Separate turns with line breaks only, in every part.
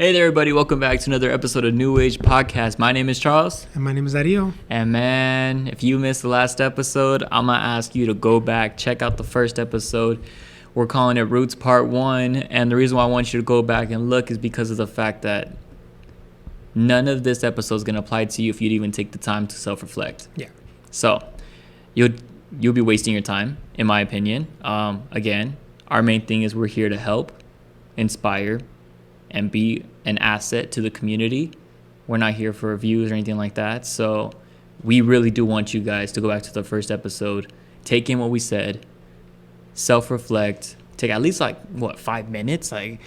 Hey there, everybody. Welcome back to another episode of New Age Podcast. My name is Charles.
And my name is Dario.
And man, if you missed the last episode, I'm going to ask you to go back, check out the first episode. We're calling it Roots Part 1. And the reason why I want you to go back and look is because of the fact that none of this episode is going to apply to you if you'd even take the time to self-reflect.
Yeah.
So you'll be wasting your time, in my opinion. Again, our main thing is we're here to help, inspire, and be an asset to the community. We're not here for reviews or anything like that. So we really do want you guys to go back to the first episode, take in what we said, self-reflect, take at least 5 minutes? I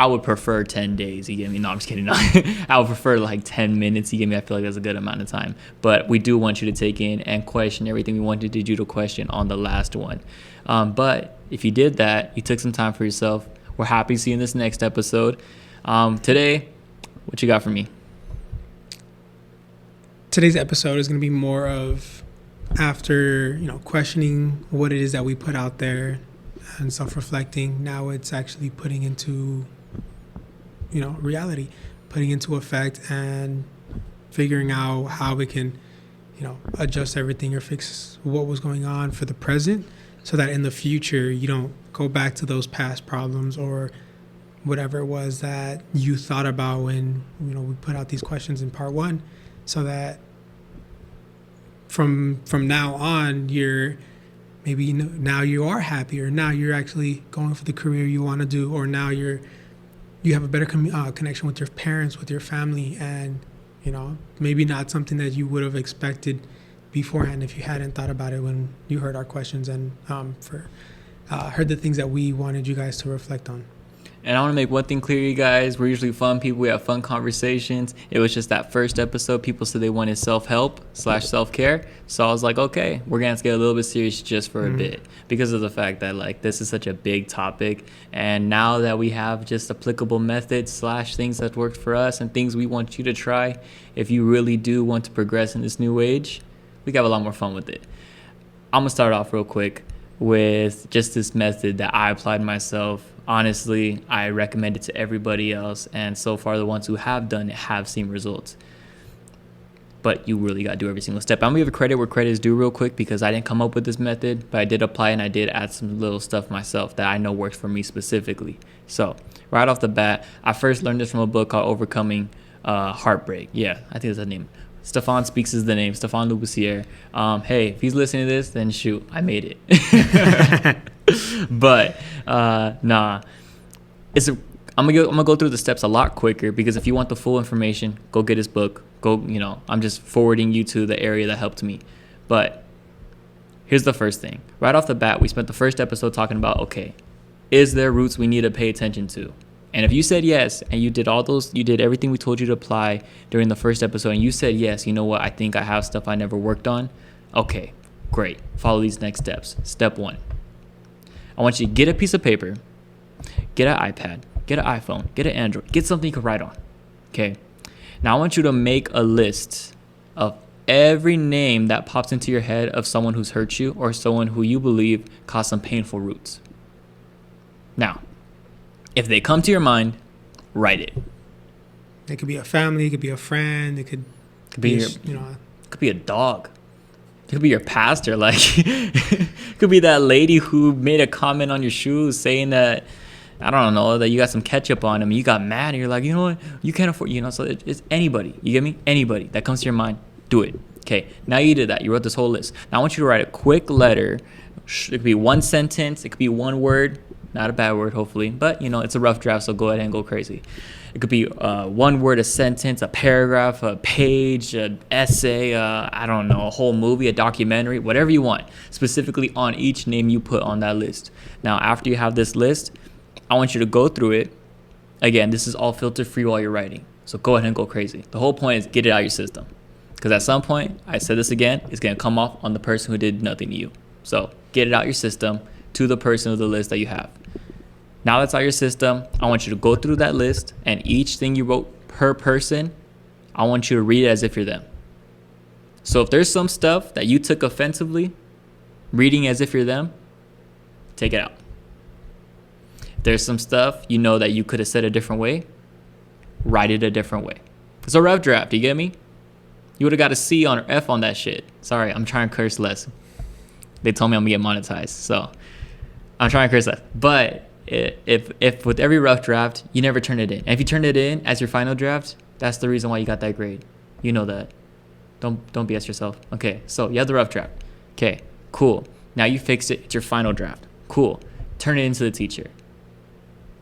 would prefer 10 days, you get me? No, I'm just kidding. No. I would prefer 10 minutes, you get me? I feel like that's a good amount of time. But we do want you to take in and question everything we wanted you to question on the last one. But if you did that, you took some time for yourself, we're happy to see you in this next episode. Today, what you got for me?
Today's episode is going to be more of after, questioning what it is that we put out there and self-reflecting. Now it's actually putting into, reality, putting into effect and figuring out how we can, adjust everything or fix what was going on for the present so that in the future you don't go back to those past problems or whatever it was that you thought about when we put out these questions in part 1, so that from now on now you are happier, now you're actually going for the career you want to do, or now you have a better connection with your parents, with your family, and maybe not something that you would have expected beforehand if you hadn't thought about it when you heard our questions and heard the things that we wanted you guys to reflect on.
And I want to make one thing clear, you guys. We're usually fun people. We have fun conversations. It was just that first episode. People said they wanted self-help / self-care. So I was like, okay, we're going to get a little bit serious just for a bit because of the fact that, this is such a big topic. And now that we have just applicable methods / things that worked for us and things we want you to try, if you really do want to progress in this new age, we can have a lot more fun with it. I'm going to start off real quick with just this method that I applied myself. Honestly, I recommend it to everybody else, and so far the ones who have done it have seen results. But you really got to do every single step. I'm going to give credit where credit is due real quick because I didn't come up with this method, but I did apply and I did add some little stuff myself that I know works for me specifically. So right off the bat, I first learned this from a book called Overcoming Heartbreak. Yeah, I think that's the name. Stefan Speaks is the name, Stefan Loubossier. Hey, if he's listening to this, then shoot, I made it. But I'm gonna go through the steps a lot quicker because if you want the full information, go get his book. I'm just forwarding you to the area that helped me. But here's the first thing. Right off the bat, we spent the first episode talking about, okay, is there roots we need to pay attention to? And if you said yes, and you did everything we told you to apply during the first episode, and you said yes, you know what, I think I have stuff I never worked on. Okay, great. Follow these next steps. Step 1. I want you to get a piece of paper, get an iPad, get an iPhone, get an Android, get something you can write on. Okay. Now I want you to make a list of every name that pops into your head of someone who's hurt you or someone who you believe caused some painful roots. Now, if they come to your mind, write it.
It could be a family, it could be a friend, it could be
it could be a dog. It could be your pastor. It could be that lady who made a comment on your shoes saying that, I don't know, that you got some ketchup on them. You got mad and you're like, you know what? You can't afford, so it's anybody. You get me? Anybody that comes to your mind, do it. Okay, now you did that. You wrote this whole list. Now I want you to write a quick letter. It could be one sentence. It could be one word. Not a bad word, hopefully. But, it's a rough draft, so go ahead and go crazy. It could be one word, a sentence, a paragraph, a page, an essay, I don't know, a whole movie, a documentary, whatever you want, specifically on each name you put on that list. Now, after you have this list, I want you to go through it. Again, this is all filter free while you're writing. So go ahead and go crazy. The whole point is get it out of your system. Because at some point, I said this again, it's going to come off on the person who did nothing to you. So get it out your system to the person of the list that you have. Now that's out your system, I want you to go through that list, and each thing you wrote per person, I want you to read it as if you're them. So if there's some stuff that you took offensively, reading as if you're them, take it out. If there's some stuff that you could have said a different way, write it a different way. It's a rough draft. You get me? You would have got a C or F on that shit. Sorry, I'm trying to curse less. They told me I'm gonna get monetized, so I'm trying to curse less. But if with every rough draft, you never turn it in. And if you turn it in as your final draft, that's the reason why you got that grade. You know that. Don't BS yourself. Okay, so you have the rough draft. Okay, cool. Now you fix it. It's your final draft. Cool. Turn it into the teacher.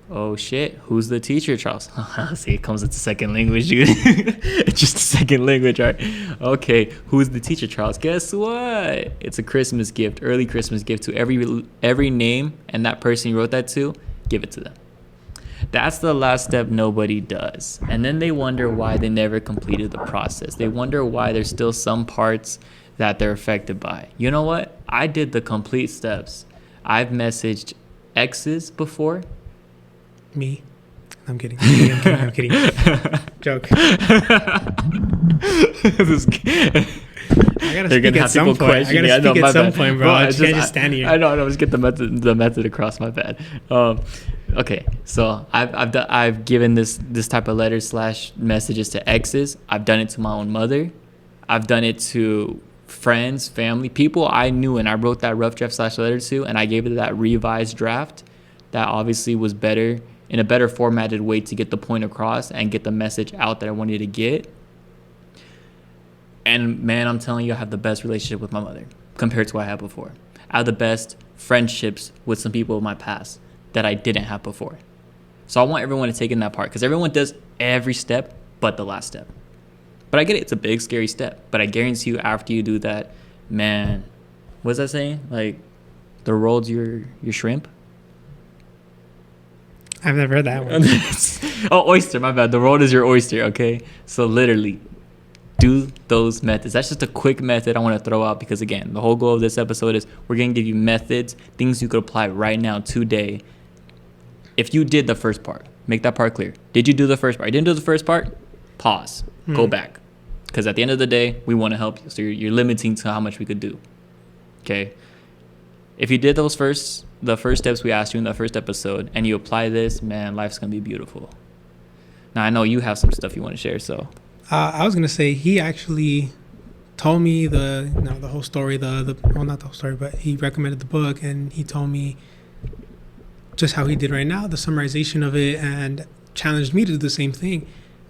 Oh shit, who's the teacher, Charles? See, it comes with the second language, dude. It's just a second language, right? Okay, who's the teacher, Charles? Guess what? It's a Christmas gift, early Christmas gift to every name, and that person you wrote that to, give it to them. That's the last step nobody does. And then they wonder why they never completed the process. They wonder why there's still some parts that they're affected by. You know what? I did the complete steps. I've messaged exes before.
Me? I'm kidding. I'm kidding. Joke. I gotta speak at some point. Bro. I can't just stand here.
I know. Just get the method across. My bad. Okay, so I've given this type of letters / messages to exes. I've done it to my own mother. I've done it to friends, family, people I knew, and I wrote that rough draft / letter to, and I gave it that revised draft that obviously was better, in a better formatted way to get the point across and get the message out that I wanted to get. And man, I'm telling you, I have the best relationship with my mother compared to what I had before. I have the best friendships with some people in my past that I didn't have before. So I want everyone to take in that part, because everyone does every step but the last step. But I get it, it's a big, scary step. But I guarantee you, after you do that, man, what's that saying? Like, the world's your shrimp?
I've never heard that one.
Oh, oyster, my bad. The world is your oyster, okay? So literally, do those methods. That's just a quick method I want to throw out, because again, the whole goal of this episode is we're going to give you methods, things you could apply right now, today. If you did the first part, make that part clear. Did you do the first part? I didn't do the first part? Pause. Go back. Because at the end of the day, we want to help you. So you're limiting to how much we could do. Okay? If you did the first steps we asked you in the first episode, and you apply this, man, life's going to be beautiful. Now, I know you have some stuff you want to share, so.
I was going to say, he actually told me the whole story, well, not the whole story, but he recommended the book, and he told me just how he did right now, the summarization of it, and challenged me to do the same thing.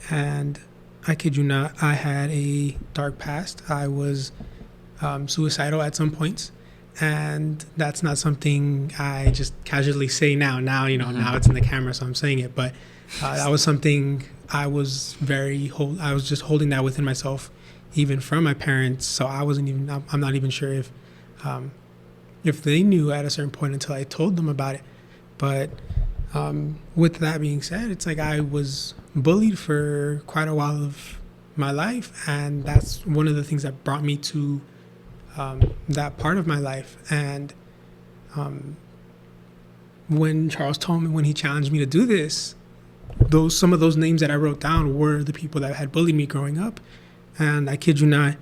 And I kid you not, I had a dark past. I was suicidal at some points. And that's not something I just casually say now. Now, now it's in the camera, so I'm saying it. But that was something I was just holding that within myself, even from my parents. So I'm not even sure if they knew at a certain point until I told them about it. But with that being said, it's like I was bullied for quite a while of my life. And that's one of the things that brought me to that part of my life. And when Charles told me, when he challenged me to do this, some of those names that I wrote down were the people that had bullied me growing up. And I kid you not,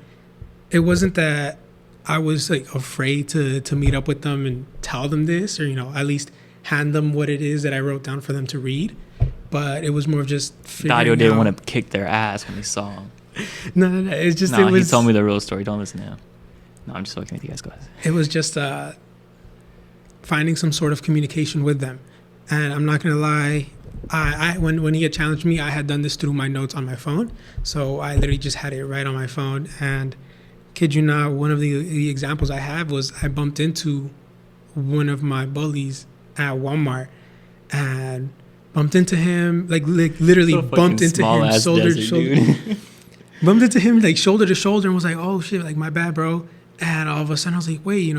it wasn't that I was like afraid to meet up with them and tell them this, or at least hand them what it is that I wrote down for them to read. But it was more of just
Dario didn't want to kick their ass when he saw him.
No. It's just
he told me the real story. Don't listen to him. No, I'm just fucking with you guys. Go ahead.
It was just finding some sort of communication with them. And I'm not going to lie, when he had challenged me, I had done this through my notes on my phone. So I literally just had it right on my phone. And kid you not, one of the examples I have was I bumped into one of my bullies at Walmart and bumped into him, like literally so bumped into him shoulder to shoulder. Bumped into him like shoulder to shoulder and was like, oh shit, like my bad, bro. And all of a sudden I was like, wait,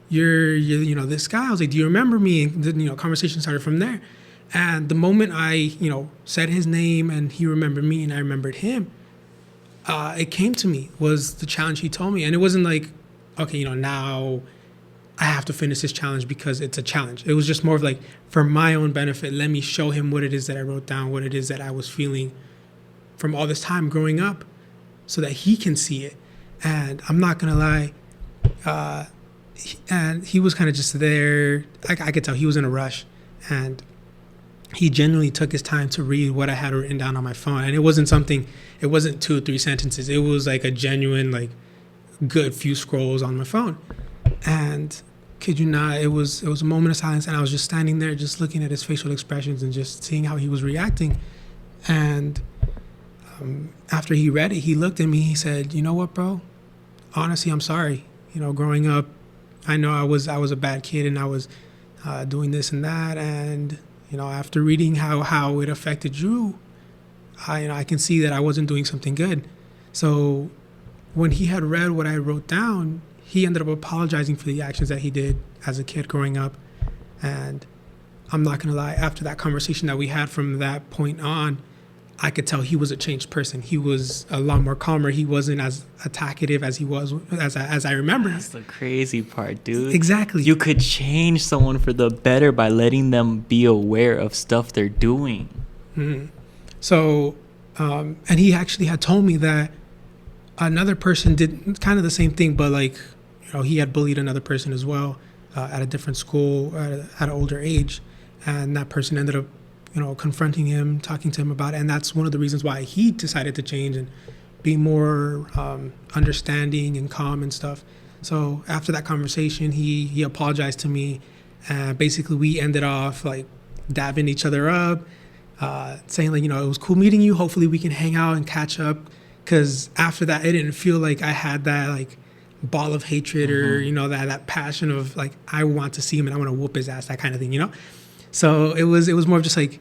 you're this guy. I was like, do you remember me? And the conversation started from there. And the moment I, said his name and he remembered me and I remembered him, it came to me, was the challenge he told me. And it wasn't like, okay, now I have to finish this challenge because it's a challenge. It was just more of like, for my own benefit, let me show him what it is that I wrote down, what it is that I was feeling from all this time growing up, so that he can see it. And I'm not going to lie, and he was kind of just there. I could tell he was in a rush. And he genuinely took his time to read what I had written down on my phone. And it wasn't 2 or 3 sentences. It was like a genuine, like, good few scrolls on my phone. And kid you not, it was a moment of silence, and I was just standing there just looking at his facial expressions and just seeing how he was reacting. And after he read it, he looked at me, he said, "You know what, bro? Honestly, I'm sorry. Growing up, I know I was a bad kid, and I was doing this and that, and after reading how it affected you, I can see that I wasn't doing something good." So when he had read what I wrote down, he ended up apologizing for the actions that he did as a kid growing up. And I'm not gonna lie, after that conversation that we had, from that point on, I could tell he was a changed person. He was a lot more calmer. He wasn't as attackative as he was as I remember.
That's the crazy part, dude.
Exactly.
You could change someone for the better by letting them be aware of stuff they're doing.
Mm-hmm. So, and he actually had told me that another person did kind of the same thing, but like, he had bullied another person as well at a different school at an older age, and that person ended up, confronting him, talking to him about it, and that's one of the reasons why he decided to change and be more understanding and calm and stuff. So after that conversation, he apologized to me, and basically we ended off like dabbing each other up, saying like, it was cool meeting you. Hopefully we can hang out and catch up. Because after that, it didn't feel like I had that like ball of hatred or that passion of like, I want to see him and I want to whoop his ass, that kind of thing. So it was more of just like,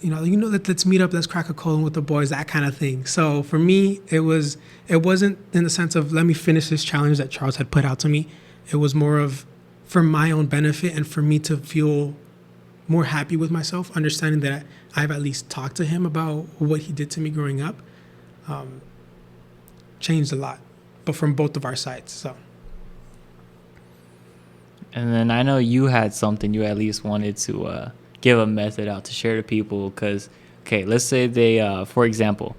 let's meet up, let's crack a cold with the boys, that kind of thing. So for me, it wasn't in the sense of let me finish this challenge that Charles had put out to me. It was more of for my own benefit and for me to feel more happy with myself, understanding that I've at least talked to him about what he did to me growing up. Changed a lot, but from both of our sides. So,
and then I know you had something you at least wanted to give a method out to share to people, because let's say they for example,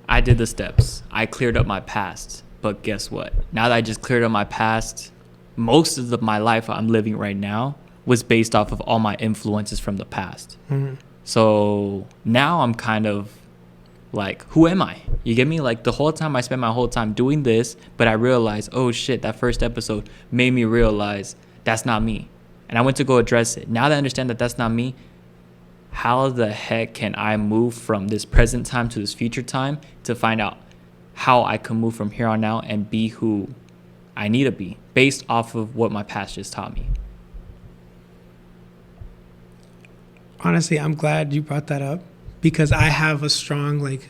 I did the steps, I cleared up my past, but guess what, now that I just cleared up my past, most of my life I'm living right now was based off of all my influences from the past. Mm-hmm. So now I'm kind of like, who am I? You get me? Like, the whole time I spent my whole time doing this, but I realized, oh shit, that first episode made me realize that's not me. And I went to go address it. Now that I understand that that's not me, how the heck can I move from this present time to this future time to find out how I can move from here on out and be who I need to be based off of what my past just taught me?
Honestly, I'm glad you brought that up, because I have a strong, like,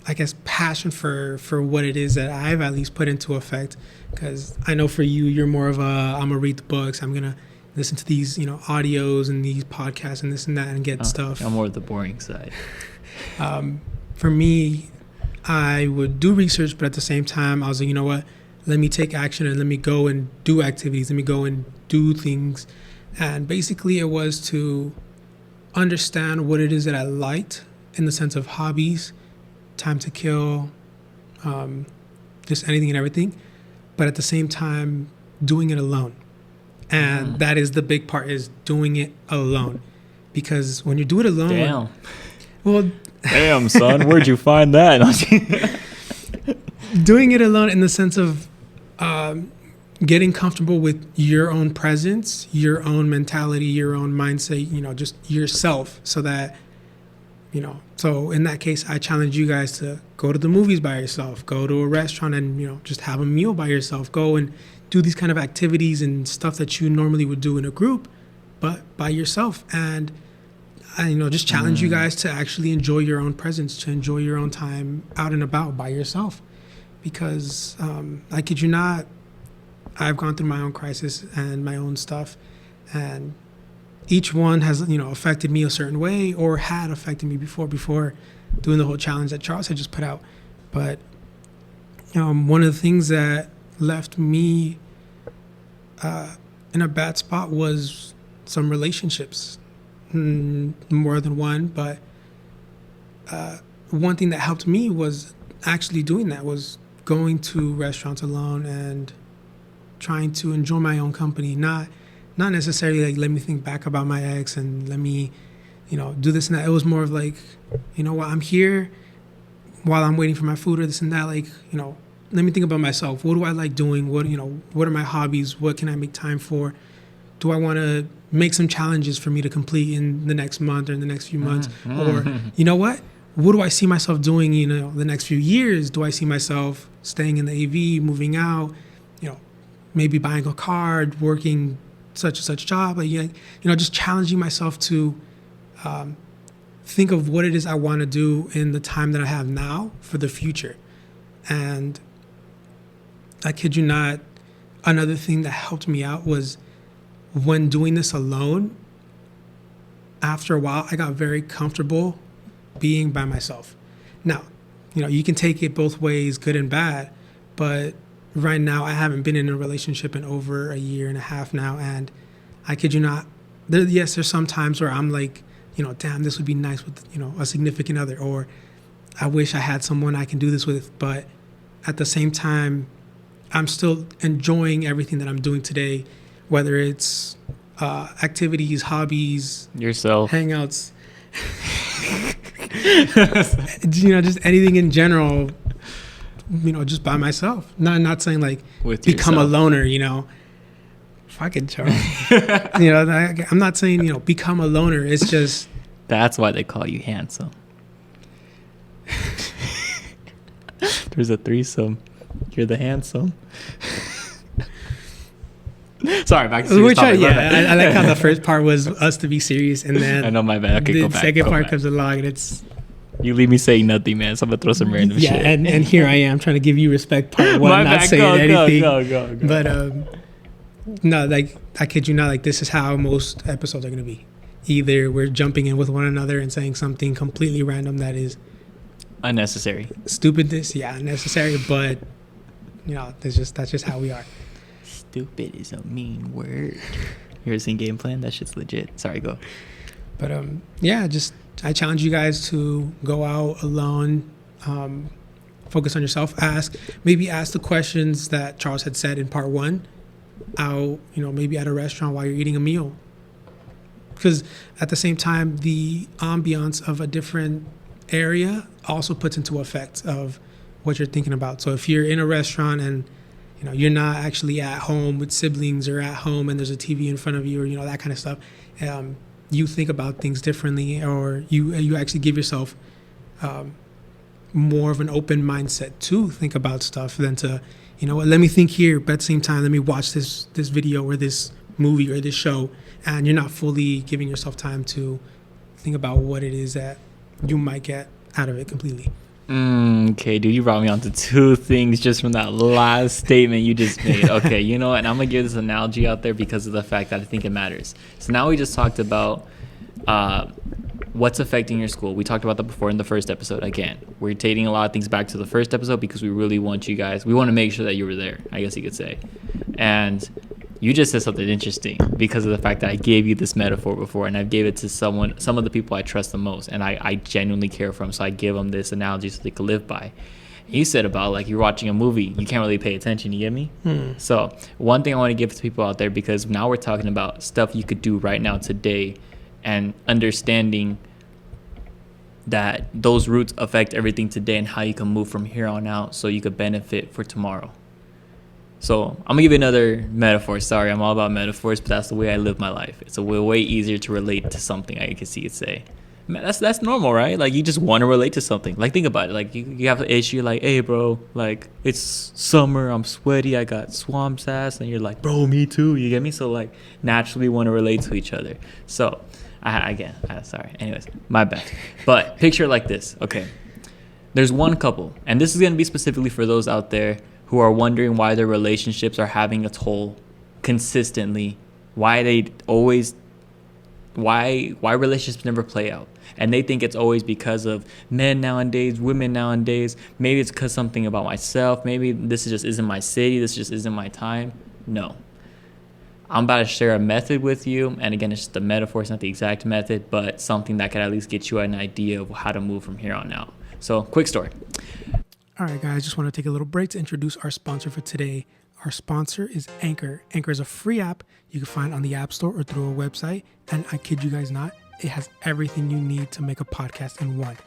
I guess, passion for what it is that I've at least put into effect. Because I know for you, you're more of I'm going to read the books. I'm going to listen to these, audios and these podcasts and this and that and get stuff.
I'm more of the boring side.
For me, I would do research, but at the same time, I was like, you know what? Let me take action and let me go and do activities. Let me go and do things. And basically, it was to understand what it is that I liked in the sense of hobbies, time to kill, just anything and everything, but at the same time doing it alone. And that is the big part, is doing it alone, because when you do it alone,
damn son, where'd you find that?
Doing it alone in the sense of getting comfortable with your own presence, your own mentality, your own mindset, just yourself, so that, so in that case, I challenge you guys to go to the movies by yourself, go to a restaurant and, just have a meal by yourself, go and do these kind of activities and stuff that you normally would do in a group, but by yourself. And I, just challenge you guys to actually enjoy your own presence, to enjoy your own time out and about by yourself. Because I kid you not, I've gone through my own crisis and my own stuff, and each one has, affected me a certain way, or had affected me before doing the whole challenge that Charles had just put out. But one of the things that left me in a bad spot was some relationships, more than one. But one thing that helped me was actually doing that, was going to restaurants alone and trying to enjoy my own company, not not necessarily like let me think back about my ex and let me, do this and that. It was more of like, you know what, I'm here while I'm waiting for my food or this and that. Like, let me think about myself. What do I like doing? What are my hobbies? What can I make time for? Do I want to make some challenges for me to complete in the next month or in the next few months? Or, you know what do I see myself doing, the next few years? Do I see myself staying in the AV, moving out, maybe buying a car, working such and such job? Like, just challenging myself to think of what it is I want to do in the time that I have now for the future. And I kid you not, another thing that helped me out was when doing this alone, after a while, I got very comfortable being by myself. Now, you can take it both ways, good and bad, but right now I haven't been in a relationship in over a year and a half now, and I kid you not, there's some times where I'm like, damn, this would be nice with, a significant other, or I wish I had someone I can do this with, but at the same time, I'm still enjoying everything that I'm doing today, whether it's activities, hobbies,
yourself,
hangouts, just anything in general, just by myself. Not saying like
with
become
yourself.
A loner, fucking Charles. I'm not saying, become a loner. It's just.
That's why they call you handsome. There's a threesome. You're the handsome. Sorry, back to serious topic.
I like how the first part was us to be serious, and then
I know, my bad. Okay,
the
go back.
second part comes along, and it's.
You leave me saying nothing, man. So I'm gonna throw some random shit.
Yeah, and here I am trying to give you respect. Part one, not saying anything.
Go.
But no, like I kid you not, like this is how most episodes are gonna be. Either we're jumping in with one another and saying something completely random that is
unnecessary,
stupidness, unnecessary, but that's just how we are.
Stupid is a mean word. You ever seen Game Plan? That shit's legit. Sorry, go.
But I challenge you guys to go out alone, focus on yourself, ask the questions that Charles had said in part one, out, maybe at a restaurant while you're eating a meal. Because at the same time, the ambiance of a different area also puts into effect of what you're thinking about. So if you're in a restaurant and you're not actually at home with siblings or at home and there's a TV in front of you or that kind of stuff, you think about things differently, or you actually give yourself more of an open mindset to think about stuff than to, let me think here, but at the same time, let me watch this video or this movie or this show, and you're not fully giving yourself time to think about what it is that you might get out of it completely.
Okay, dude, you brought me onto two things just from that last statement you just made. Okay, you know what? And I'm going to give this analogy out there because of the fact that I think it matters. So now we just talked about what's affecting your school. We talked about that before in the first episode. Again, we're taking a lot of things back to the first episode because we really want you guys, we want to make sure that you were there, I guess you could say. And you just said something interesting because of the fact that I gave you this metaphor before, and I gave it to some of the people I trust the most, and I genuinely care for them, so I give them this analogy so they could live by. You said about like you're watching a movie, you can't really pay attention, you get me? So one thing I want to give to people out there, because now we're talking about stuff you could do right now today, and understanding that those roots affect everything today and how you can move from here on out so you could benefit for tomorrow. So I'm gonna give you another metaphor. Sorry, I'm all about metaphors, but that's the way I live my life. It's a way easier to relate to something, I can see it say. Man, that's normal, right? Like you just want to relate to something. Like think about it. Like you have an issue, like, hey bro, like it's summer, I'm sweaty, I got swamp's ass, and you're like, bro, me too. You get me? So like naturally want to relate to each other. So sorry. Anyways, my bad. But picture it like this. Okay, there's one couple, and this is gonna be specifically for those out there who are wondering why their relationships are having a toll consistently, why relationships never play out. And they think it's always because of men nowadays, women nowadays. Maybe it's because something about myself. Maybe this just isn't my city. This just isn't my time. No. I'm about to share a method with you. And again, it's just a metaphor. It's not the exact method, but something that could at least get you an idea of how to move from here on out. So quick story.
All right, guys, just want to take a little break to introduce our sponsor for today. Our sponsor is Anchor. Anchor is a free app you can find on the App Store or through a website. And I kid you guys not, it has everything you need to make a podcast in one.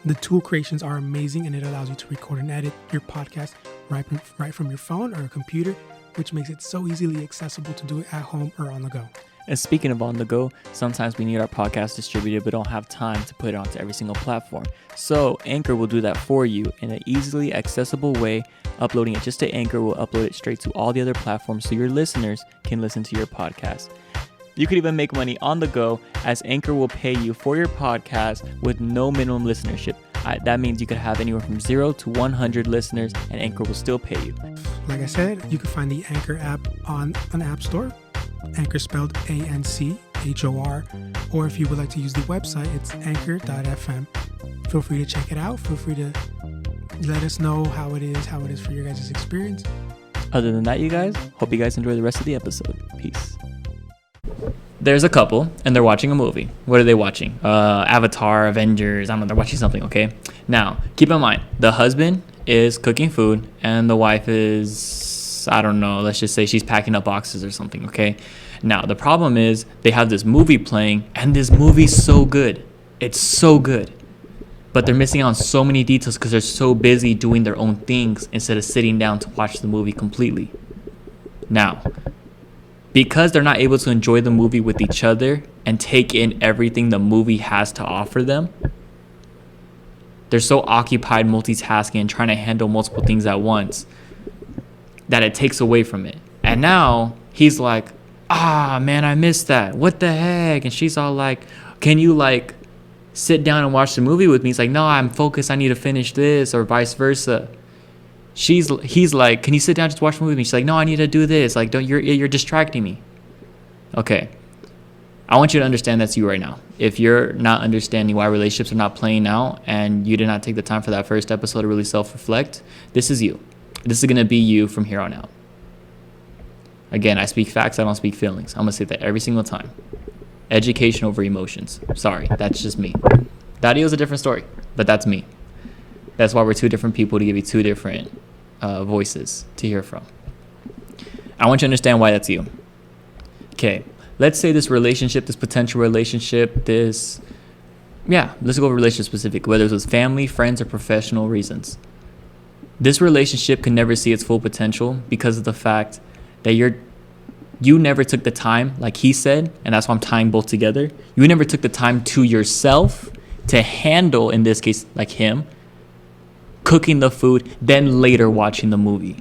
The tool creations are amazing, and it allows you to record and edit your podcast right from your phone or a computer, which makes it so easily accessible to do it at home or on the go.
And speaking of on the go, sometimes we need our podcast distributed but don't have time to put it onto every single platform. So Anchor will do that for you in an easily accessible way. Uploading it just to Anchor will upload it straight to all the other platforms so your listeners can listen to your podcast. You could even make money on the go, as Anchor will pay you for your podcast with no minimum listenership. That means you could have anywhere from 0 to 100 listeners and Anchor will still pay you.
Like I said, you can find the Anchor app on an app store. Anchor spelled ANCHOR, or if you would like to use the website, it's anchor.fm. Feel free to check it out. Feel free to let us know how it is for your guys' experience.
Other than that, you guys, hope you guys enjoy the rest of the episode. Peace. There's a couple and they're watching a movie. What are they watching? Avatar, Avengers, I don't know, they're watching something, okay? Now, keep in mind, the husband is cooking food and the wife is, I don't know, let's just say she's packing up boxes or something, okay? Now, the problem is they have this movie playing and this movie's so good. It's so good. But they're missing out on so many details because they're so busy doing their own things instead of sitting down to watch the movie completely. Now, because they're not able to enjoy the movie with each other and take in everything the movie has to offer them, they're so occupied multitasking and trying to handle multiple things at once that it takes away from it. And now he's like, man, I missed that. What the heck? And she's all like, can you like sit down and watch the movie with me? He's like, no, I'm focused. I need to finish this, or vice versa. He's like, can you sit down, just watch the movie with me? She's like, no, I need to do this. Like, you're distracting me. Okay. I want you to understand that's you right now. If you're not understanding why relationships are not playing out and you did not take the time for that first episode to really self-reflect, this is you. This is going to be you from here on out. Again, I speak facts, I don't speak feelings. I'm going to say that every single time. Education over emotions. Sorry, that's just me. Daddy was a different story, but that's me. That's why we're two different people, to give you two different voices to hear from. I want you to understand why that's you. Okay, let's say this relationship, this potential relationship, let's go over relationship specific, whether it was family, friends, or professional reasons. This relationship can never see its full potential because of the fact that you never took the time, like he said, and that's why I'm tying both together. You never took the time to yourself to handle, in this case, like him, cooking the food, then later watching the movie.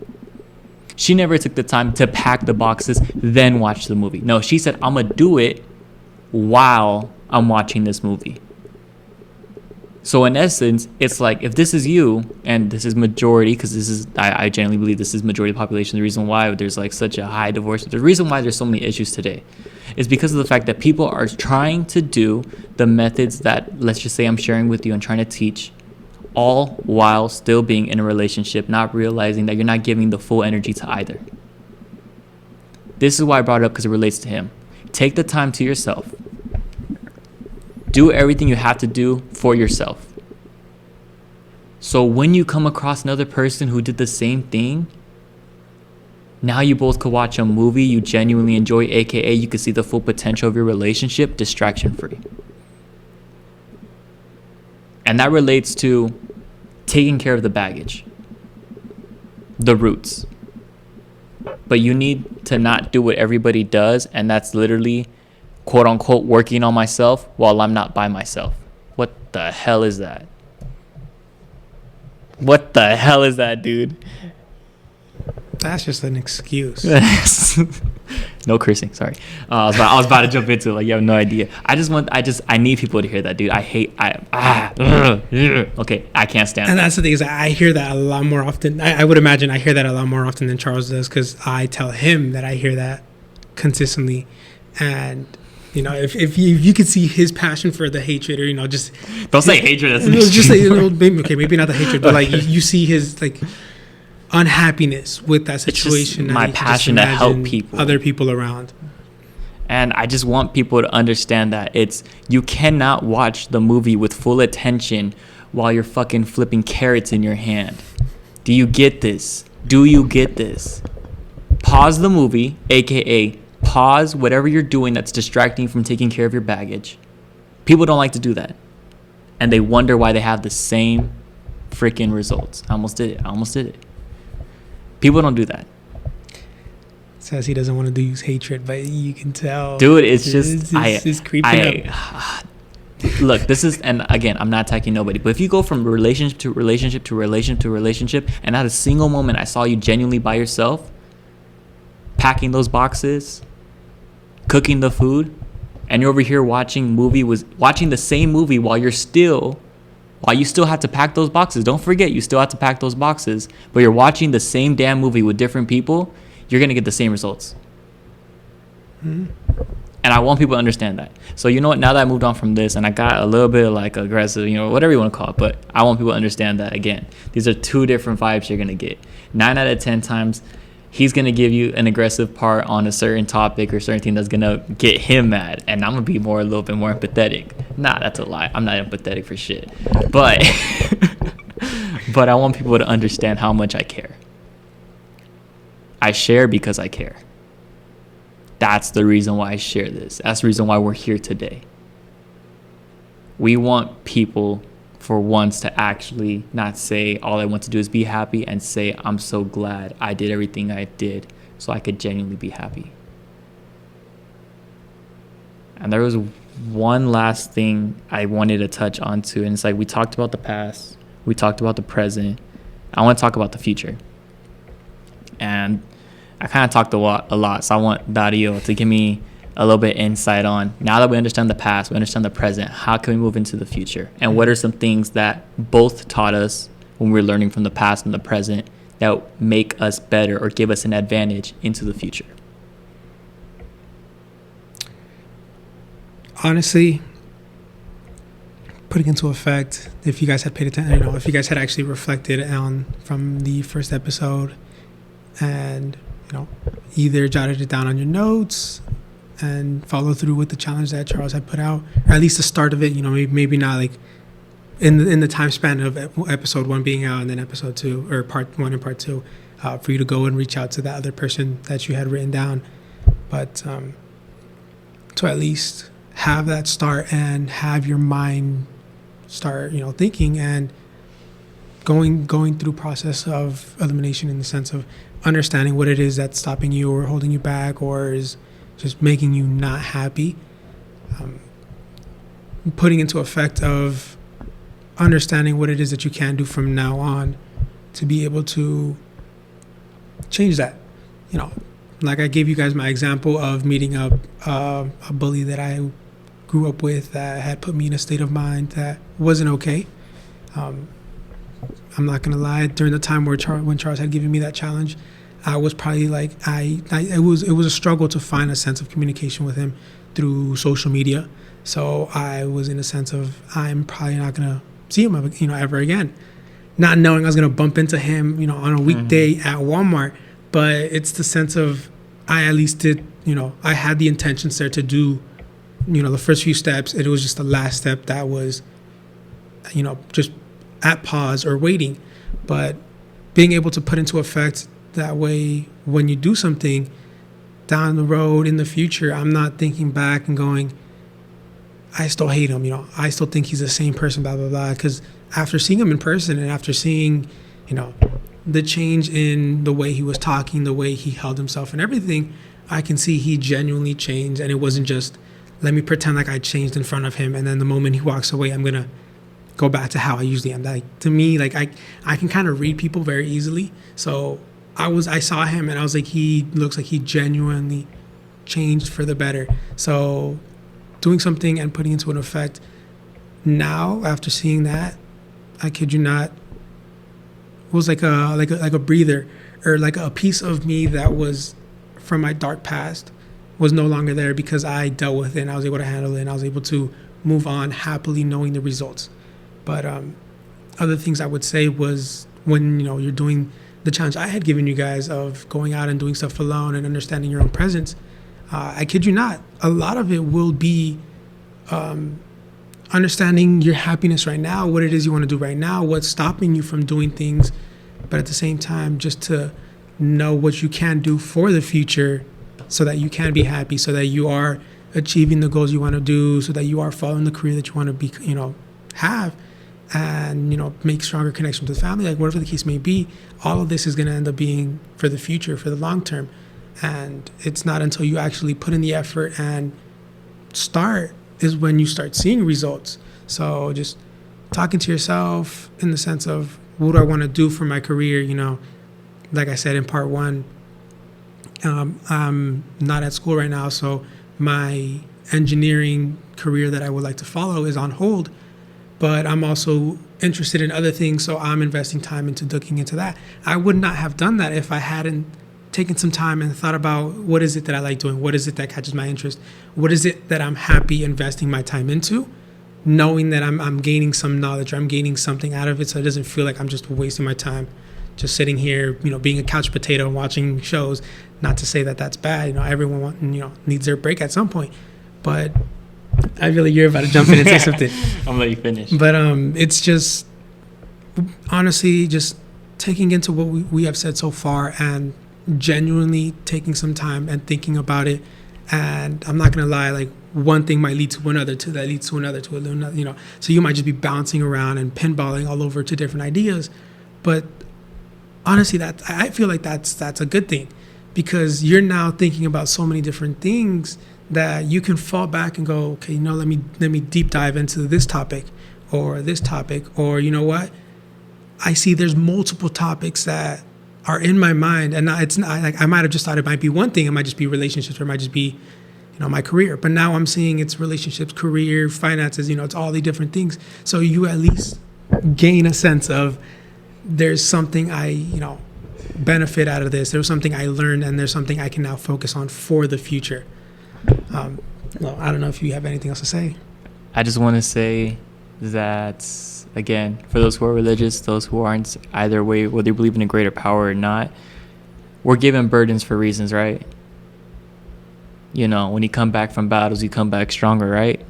She never took the time to pack the boxes, then watch the movie. No, she said, I'm going to do it while I'm watching this movie. So in essence, it's like, if this is you, and this is majority, because I genuinely believe this is majority of the population, the reason why there's like such a high divorce, the reason why there's so many issues today is because of the fact that people are trying to do the methods that, let's just say I'm sharing with you and trying to teach, all while still being in a relationship, not realizing that you're not giving the full energy to either. This is why I brought it up, because it relates to him. Take the time to yourself. Do everything you have to do for yourself. So when you come across another person who did the same thing, now you both could watch a movie you genuinely enjoy, aka you could see the full potential of your relationship, distraction free. And that relates to taking care of the baggage, the roots. But you need to not do what everybody does, and that's literally, quote unquote, working on myself while I'm not by myself. What the hell is that? What the hell is that, dude?
That's just an excuse.
No cursing, sorry. I was about to jump into it, like you have no idea. I need people to hear that, dude. Okay, I can't stand
and
that.
that's the thing, is I hear that a lot more often. I would imagine I hear that a lot more often than Charles does, because I tell him that I hear that consistently. And you know, if you could see his passion for the hatred, or just
don't say hatred. That's
just say, maybe not the hatred, but like you see his like unhappiness with that situation.
It's just my passion to help people,
other people around.
And I just want people to understand that you cannot watch the movie with full attention while you're fucking flipping carrots in your hand. Do you get this? Do you get this? pause the movie, aka pause whatever you're doing that's distracting you from taking care of your baggage. People don't like to do that, and they wonder why they have the same freaking results. I almost did it. People don't do that.
Says he doesn't want to use hatred, but you can tell,
dude. It's just
it's creeping up.
Look, this is, and again, I'm not attacking nobody, but if you go from relationship to relationship to relationship to relationship, and not a single moment I saw you genuinely by yourself, packing those boxes, cooking the food, and you're over here watching the same movie while you still have to pack those boxes. Don't forget, you still have to pack those boxes, but you're watching the same damn movie with different people. You're gonna get the same results. And I want people to understand that. So you know what? Now that I moved on from this, and I got a little bit like aggressive, whatever you want to call it, but I want people to understand that again. These are two different vibes you're gonna get. 9 out of 10 times, he's going to give you an aggressive part on a certain topic or certain thing that's going to get him mad. And I'm going to be a little bit more empathetic. Nah, that's a lie. I'm not empathetic for shit. But, but I want people to understand how much I care. I share because I care. That's the reason why I share this. That's the reason why we're here today. We want people, for once, to actually not say all I want to do is be happy, and say I'm so glad I did everything I did so I could genuinely be happy. And there was one last thing I wanted to touch on too, and it's like we talked about the past, we talked about the present. I want to talk about the future. And I kind of talked a lot, so I want Dario to give me a little bit insight on, now that we understand the past, we understand the present, how can we move into the future? And what are some things that both taught us when we were learning from the past and the present that make us better or give us an advantage into the future?
Honestly, putting into effect, if you guys had paid attention, if you guys had actually reflected on from the first episode and, either jotted it down on your notes and follow through with the challenge that Charles had put out, or at least the start of it, maybe not like in the time span of episode 1 being out and then episode 2 or part 1 and part 2, for you to go and reach out to that other person that you had written down, but to at least have that start and have your mind start thinking and going through process of elimination, in the sense of understanding what it is that's stopping you or holding you back or is just making you not happy, putting into effect of understanding what it is that you can do from now on to be able to change that. Like I gave you guys my example of meeting up a bully that I grew up with that had put me in a state of mind that wasn't okay. I'm not gonna lie, during the time when Charles had given me that challenge, I was probably like, it was a struggle to find a sense of communication with him through social media. So I was in a sense of, I'm probably not gonna see him ever again, not knowing I was gonna bump into him on a weekday at Walmart. But it's the sense of, I at least did, I had the intentions there to do the first few steps. It was just the last step that was just at pause or waiting. But being able to put into effect that way, when you do something down the road in the future, I'm not thinking back and going, I still hate him, I still think he's the same person, blah, blah, blah. Because after seeing him in person and after seeing, the change in the way he was talking, the way he held himself and everything, I can see he genuinely changed. And it wasn't just, let me pretend like I changed in front of him, and then the moment he walks away, I'm going to go back to how I usually am. Like, to me, like I can kind of read people very easily. So I saw him and I was like, he looks like he genuinely changed for the better. So doing something and putting into an effect now, after seeing that, I kid you not, was like a breather, or like a piece of me that was from my dark past was no longer there, because I dealt with it and I was able to handle it and I was able to move on happily, knowing the results. But other things I would say was, when you're doing the challenge I had given you guys of going out and doing stuff alone and understanding your own presence, I kid you not, a lot of it will be understanding your happiness right now, what it is you want to do right now, what's stopping you from doing things, but at the same time, just to know what you can do for the future so that you can be happy, so that you are achieving the goals you want to do, so that you are following the career that you want to be, have, and, make stronger connections with family, like whatever the case may be. All of this is going to end up being for the future, for the long term. And it's not until you actually put in the effort and start is when you start seeing results. So just talking to yourself in the sense of, what do I want to do for my career? Like I said in part one, I'm not at school right now, so my engineering career that I would like to follow is on hold, but I'm also interested in other things, so I'm investing time into looking into that. I would not have done that if I hadn't taken some time and thought about, what is it that I like doing? What is it that catches my interest? What is it that I'm happy investing my time into? Knowing that I'm gaining some knowledge, or I'm gaining something out of it, so it doesn't feel like I'm just wasting my time just sitting here, being a couch potato and watching shows. Not to say that that's bad. Everyone needs their break at some point. But I feel like you're about to jump in and say something.
I'm gonna let you finish.
But it's just, honestly, just taking into what we have said so far and genuinely taking some time and thinking about it. And I'm not gonna lie, like, one thing might lead to another, to that leads to another, to another, So you might just be bouncing around and pinballing all over to different ideas. But honestly, that I feel like that's a good thing, because you're now thinking about so many different things that you can fall back and go, okay, let me deep dive into this topic, or you know what? I see there's multiple topics that are in my mind, and it's not like I might have just thought it might be one thing. It might just be relationships, or it might just be, my career. But now I'm seeing it's relationships, career, finances. It's all the different things. So you at least gain a sense of, there's something I benefit out of this. There's something I learned, and there's something I can now focus on for the future. Well, I don't know if you have anything else to say.
I just want to say that, again, for those who are religious, those who aren't, either way, whether you believe in a greater power or not, we're given burdens for reasons, right? When you come back from battles, you come back stronger, right?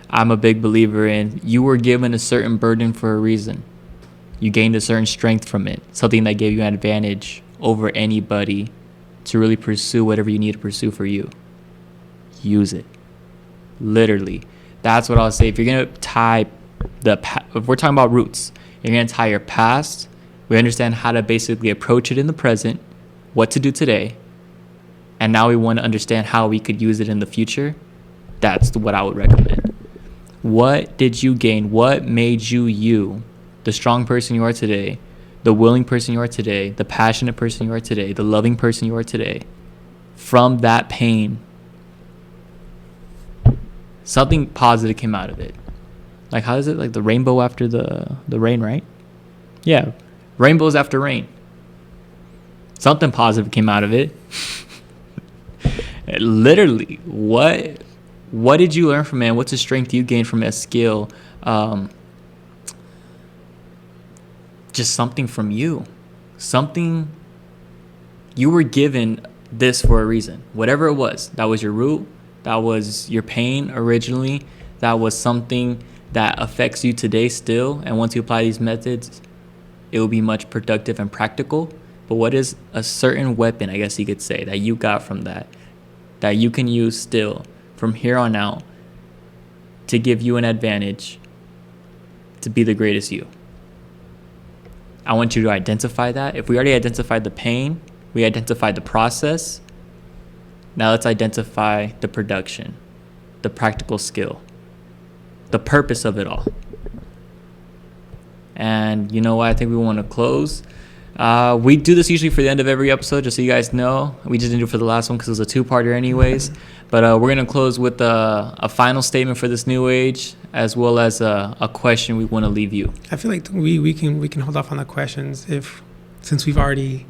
I'm a big believer in, you were given a certain burden for a reason. You gained a certain strength from it, something that gave you an advantage over anybody to really pursue whatever you need to pursue for you. Use it. Literally. That's what I'll say. If you're going to tie if we're talking about roots, you're going to tie your past. We understand how to basically approach it in the present, what to do today, and now we want to understand how we could use it in the future. That's what I would recommend. What did you gain? What made you? The strong person you are today, the willing person you are today, the passionate person you are today, the loving person you are today. From that pain, something positive came out of it. Like, how is it? Like the rainbow after the rain, right? Yeah, rainbows after rain. Something positive came out of it. Literally, what did you learn from it? What's the strength you gained from a skill? Just something from you. Something, you were given this for a reason. Whatever it was, that was your root, that was your pain originally, that was something that affects you today still. And once you apply these methods, it will be much productive and practical. But what is a certain weapon, I guess you could say, that you got from that you can use still from here on out to give you an advantage to be the greatest you? I want you to identify that. If we already identified the pain, we identified the process, now let's identify the production, the practical skill, the purpose of it all. And you know what? I think we want to close. We do this usually for the end of every episode, just so you guys know. We just didn't do it for the last one because it was a two-parter anyways. But we're going to close with a final statement for this new age, as well as a question we want to leave you.
I feel like we can hold off on the questions since we've already,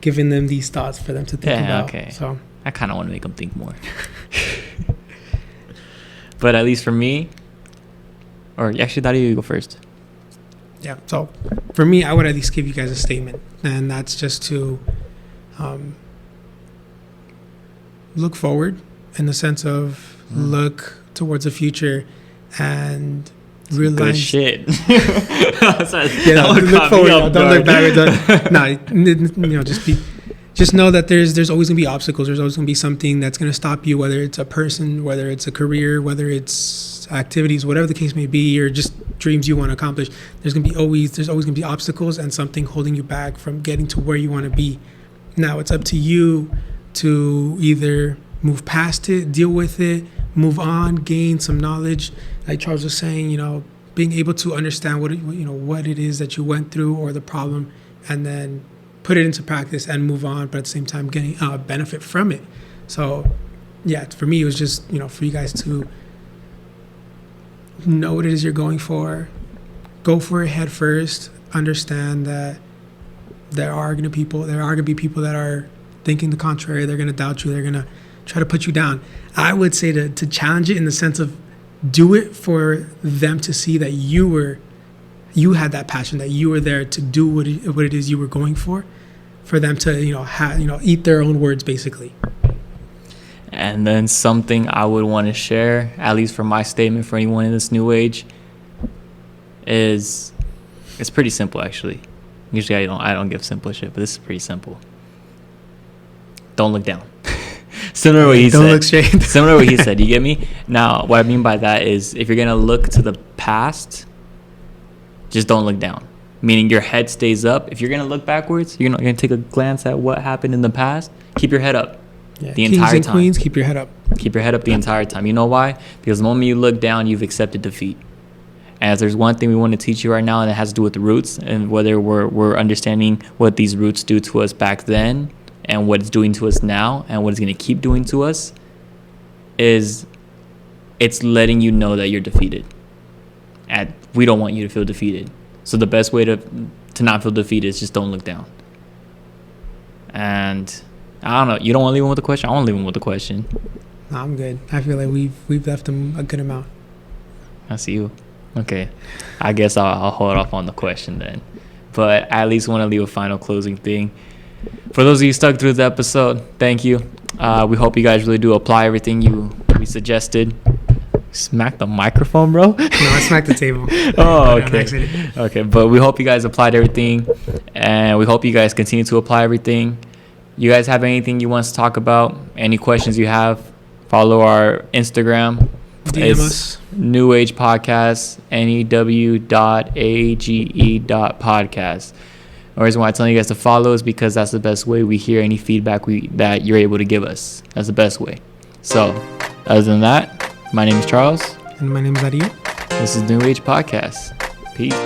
given them these thoughts for them to think about.
Okay.
So
I kind of want to make them think more. But at least for me, or actually, Daddy, you go first.
Yeah. So for me, I would at least give you guys a statement, and that's just to look forward in the sense of look towards the future and realize.
Good shit. Sorry,
Yeah,
that would
look
caught
forward.
me off
Don't look
guard.
backwards. Just know that there's always gonna be obstacles. There's always gonna be something that's gonna stop you, whether it's a person, whether it's a career, whether it's activities, whatever the case may be, or just dreams you want to accomplish. There's always gonna be obstacles and something holding you back from getting to where you want to be. Now it's up to you to either move past it, deal with it, move on, gain some knowledge. Like Charles was saying, being able to understand what it is that you went through or the problem, and then put it into practice and move on, but at the same time getting benefit from it. So yeah, for me it was just for you guys to know what it is you're going for, go for it head first, understand that there are gonna be people that are thinking the contrary. They're gonna doubt you, they're gonna try to put you down. I would say to challenge it in the sense of do it for them to see that you had that passion, that you were there to do what it is you were going for them to eat their own words basically.
And then something I would want to share, at least for my statement for anyone in this new age, is it's pretty simple actually. Usually I don't give simple shit, but this is pretty simple. Don't look down. Similar to what he said.
Don't look straight.
Similar to what he said. You get me? Now, what I mean by that is if you're gonna look to the past, just don't look down. Meaning your head stays up. If you're gonna look backwards, you're not gonna take a glance at what happened in the past. Keep your head up.
Yeah,
the
kings
entire
and
time.
queens, keep your head up.
Keep your head up the entire time. You know why? Because the moment you look down, you've accepted defeat. And if there's one thing we want to teach you right now, and it has to do with the roots, and whether we're understanding what these roots do to us back then, and what it's doing to us now, and what it's going to keep doing to us, is it's letting you know that you're defeated. And we don't want you to feel defeated. So the best way to not feel defeated is just don't look down. And I don't know. You don't want to leave him with a question? I want to leave him with a question.
No, I'm good. I feel like we've left them a good amount.
I see you. Okay. I guess I'll hold off on the question then. But I at least want to leave a final closing thing. For those of you stuck through the episode, thank you. We hope you guys really do apply everything we suggested. Smack the microphone, bro.
No, I smacked the table.
Oh, okay. Okay, but we hope you guys applied everything, and we hope you guys continue to apply everything. You guys have anything you want us to talk about? Any questions you have? Follow our Instagram.
DM us.
New Age Podcast, new.age.podcast. The reason why I'm telling you guys to follow is because that's the best way we hear any feedback that you're able to give us. That's the best way. So, other than that, my name is Charles.
And my name is Ariel.
This is New Age Podcast. Peace.